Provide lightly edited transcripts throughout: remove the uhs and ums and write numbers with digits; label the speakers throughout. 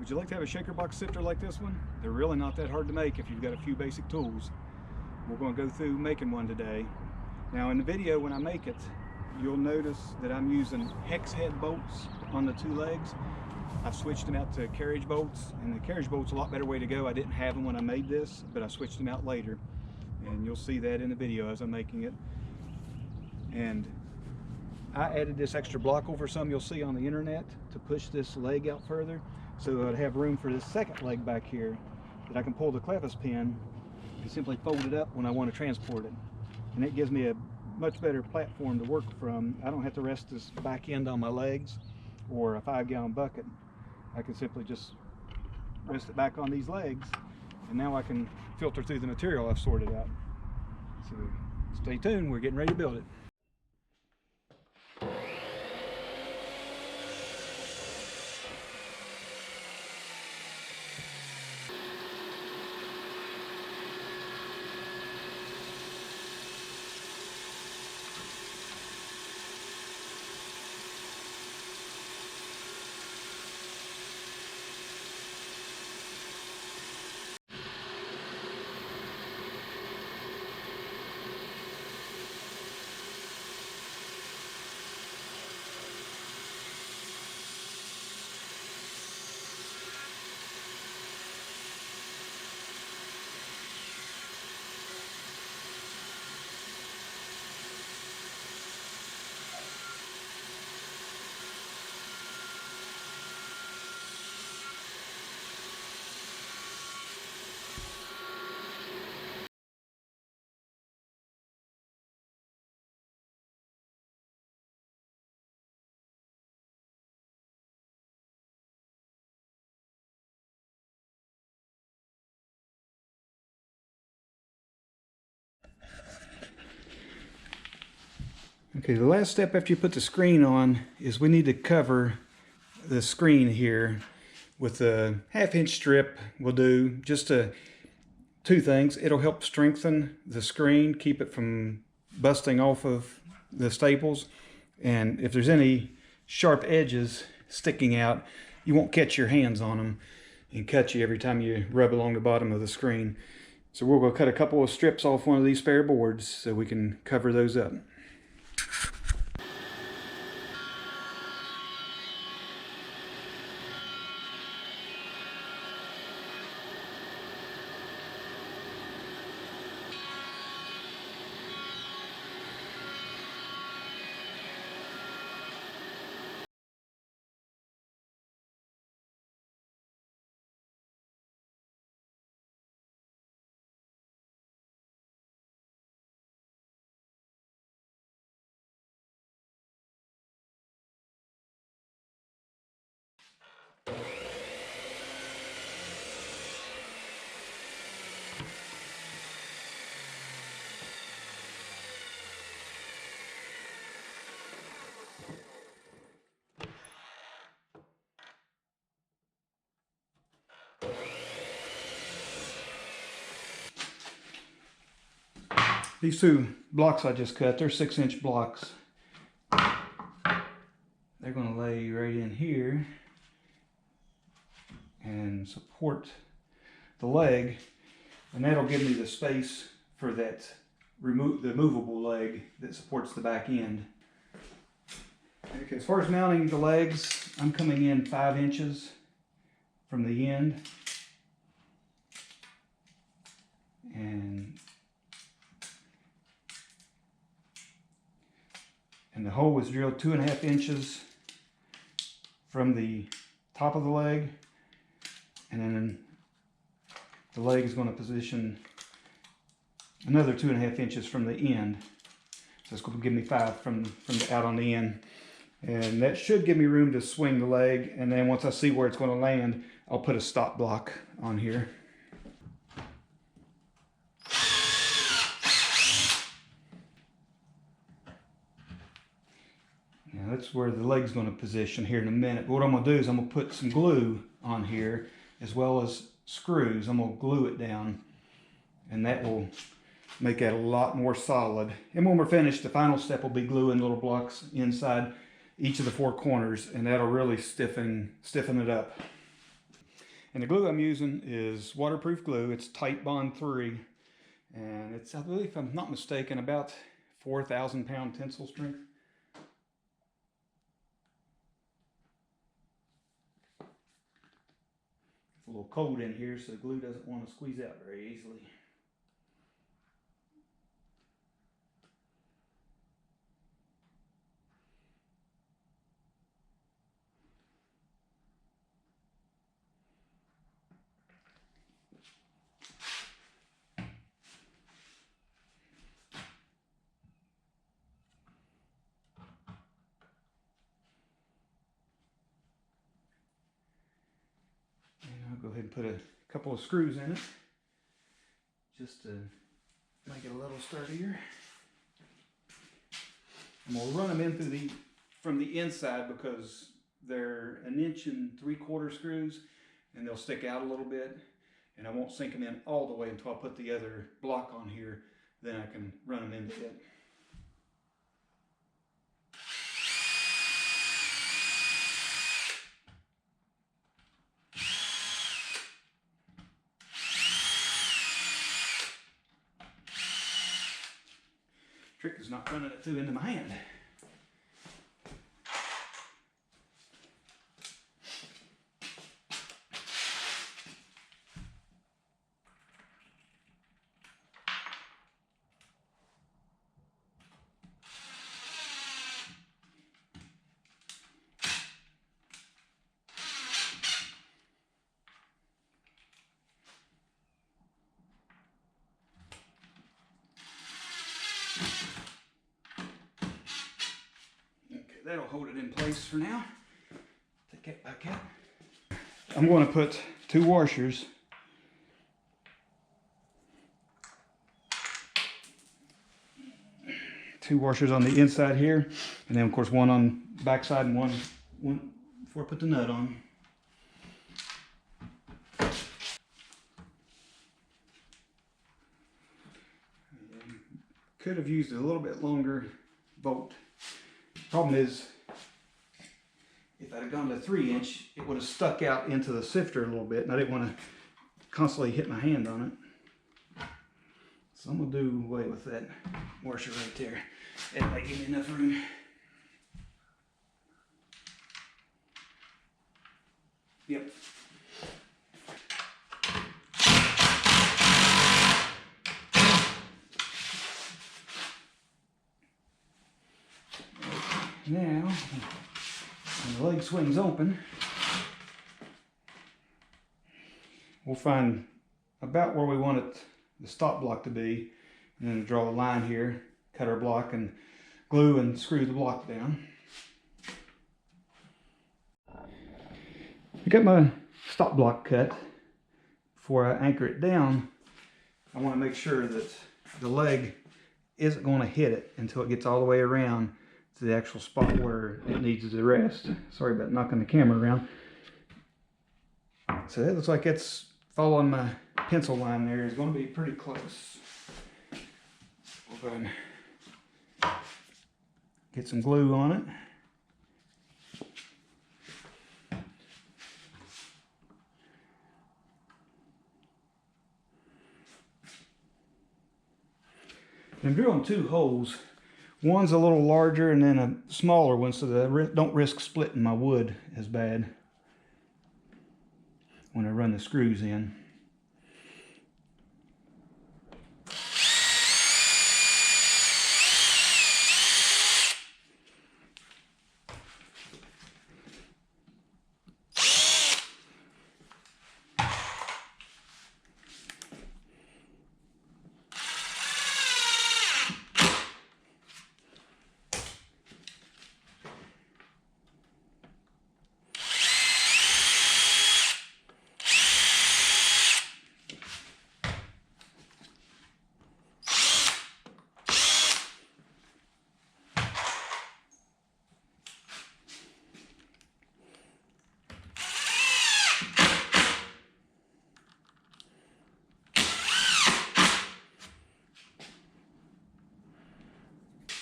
Speaker 1: Would you like to have a shaker box sifter like this one? They're really not that hard to make if you've got a few basic tools. We're going to go through making one today. Now in the video when I make it, you'll notice that I'm using hex head bolts on the two legs. I've switched them out to carriage bolts, and the carriage bolt's a lot better way to go. I didn't have them when I made this, but I switched them out later. And you'll see that in the video as I'm making it. And I added this extra block over some you'll see on the internet to push this leg out further, so I'd have room for this second leg back here that I can pull the clevis pin and simply fold it up when I want to transport it. And it gives me a much better platform to work from. I don't have to rest this back end on my legs or a 5-gallon bucket. I can simply just rest it back on these legs, and now I can filter through the material I've sorted out. So stay tuned, we're getting ready to build it. Okay, the last step after you put the screen on is we need to cover the screen here with a 1/2-inch strip. We'll do just two things. It'll help strengthen the screen, keep it from busting off of the staples, and if there's any sharp edges sticking out, you won't catch your hands on them and cut you every time you rub along the bottom of the screen. So we'll go cut a couple of strips off one of these spare boards so we can cover those up. These two blocks I just cut, they're 6-inch blocks. They're going to lay right in here and support the leg, and that'll give me the space for that the movable leg that supports the back end. Okay, as far as mounting the legs, I'm coming in 5 inches from the end, and the hole was drilled 2.5 inches from the top of the leg, and then the leg is going to position another 2.5 inches from the end. So it's going to give me 5 from out on the end, and that should give me room to swing the leg. And then once I see where it's going to land, I'll put a stop block on here. Now that's where the leg's going to position here in a minute. But what I'm going to do is I'm going to put some glue on here as well as screws. I'm going to glue it down, and that will make that a lot more solid. And when we're finished, the final step will be gluing little blocks inside each of the 4 corners, and that'll really stiffen it up. And the glue I'm using is waterproof glue. It's Tight Bond 3. And it's, I believe, if I'm not mistaken, about 4,000 pound tensile strength. It's a little cold in here, so the glue doesn't want to squeeze out very easily. Go ahead and put a couple of screws in it just to make it a little sturdier. I'm going to run them in through from the inside because they're 1 3/4 screws and they'll stick out a little bit, and I won't sink them in all the way until I put the other block on here. Then I can run them into it. Trick is not running it through into my hand. That'll hold it in place for now. Take it back out. I'm going to put 2 washers. Two washers on the inside here, and then of course one on the back side and one before I put the nut on. Could have used a little bit longer bolt. Problem is, if I'd have gone to 3-inch, it would have stuck out into the sifter a little bit, and I didn't want to constantly hit my hand on it. So I'm going to do away with that washer right there. That might give me enough room. Yep. Now, when the leg swings open, we'll find about where we want it, the stop block to be, and then draw a line here, cut our block, and glue and screw the block down. I got my stop block cut. Before I anchor it down, I want to make sure that the leg isn't going to hit it until it gets all the way around to the actual spot where it needs to rest. Sorry about knocking the camera around. So that looks like it's following my pencil line there. It's going to be pretty close. We'll go ahead and get some glue on it. I'm drilling 2 holes. One's a little larger and then a smaller one, so that I don't risk splitting my wood as bad when I run the screws in.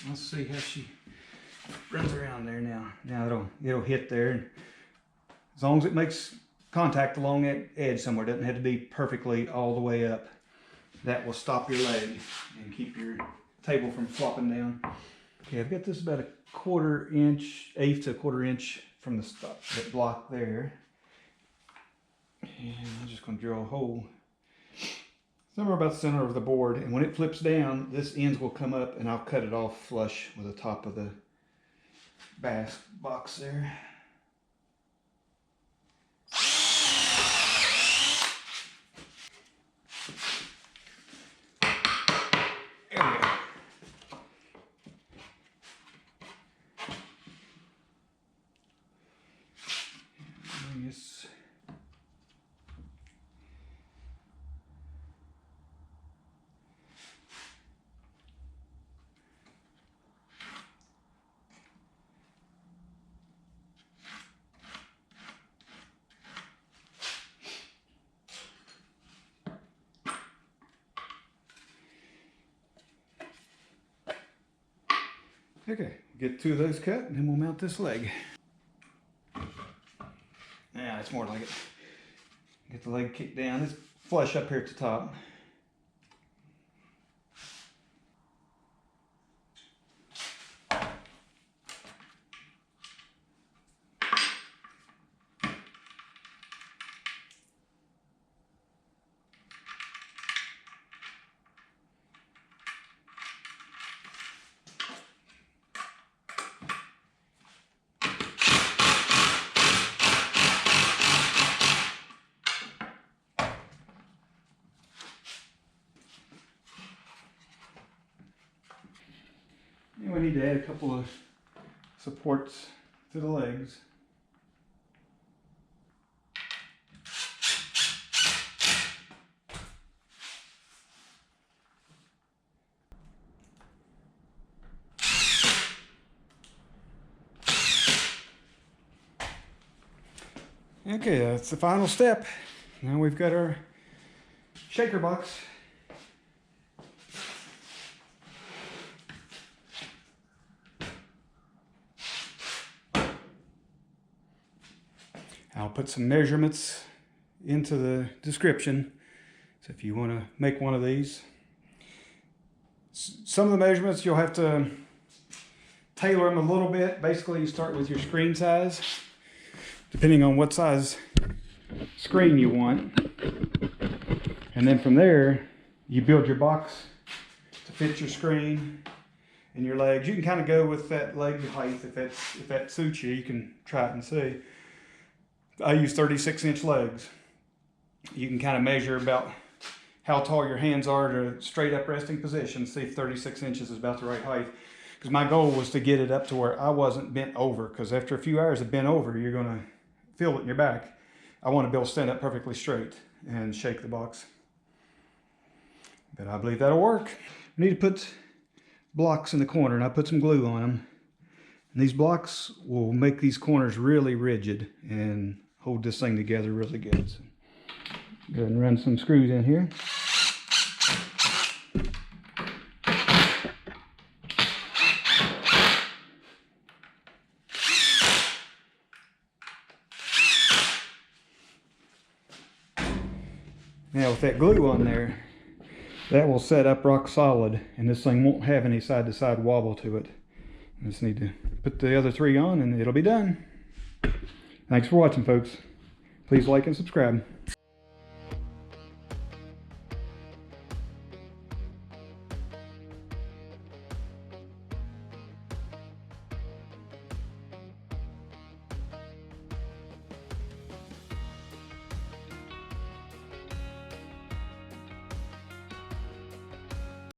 Speaker 1: Let's see how she runs around there now. Now it'll hit there. As long as it makes contact along that edge somewhere. It doesn't have to be perfectly all the way up. That will stop your leg and keep your table from flopping down. Okay, I've got this about a 1/4 inch, 1/8 to 1/4 inch from the stop, that block there. And I'm just going to drill a hole somewhere about the center of the board. And when it flips down, this ends will come up and I'll cut it off flush with the top of the bass box there. There we go. Bring this. Okay, get 2 of those cut and then we'll mount this leg. Yeah, that's more like it. Get the leg kicked down. It's flush up here at the top. And we need to add a couple of supports to the legs. Okay, that's the final step. Now we've got our shaker box. I'll put some measurements into the description. So if you want to make one of these, some of the measurements you'll have to tailor them a little bit. Basically, you start with your screen size, depending on what size screen you want. And then from there, you build your box to fit your screen and your legs. You can kind of go with that leg height if that suits you. You can try it and see. I use 36-inch legs. You can kind of measure about how tall your hands are to straight up resting position. See if 36 inches is about the right height. Because my goal was to get it up to where I wasn't bent over. Because after a few hours of bent over, you're going to feel it in your back. I want to be able to stand up perfectly straight and shake the box. But I believe that'll work. We need to put blocks in the corner, and I put some glue on them. And these blocks will make these corners really rigid and hold this thing together really good. So go ahead and run some screws in here. Now with that glue on there, that will set up rock solid, and this thing won't have any side-to-side wobble to it. I just need to put the other 3 on and it'll be done. Thanks for watching, folks. Please like and subscribe.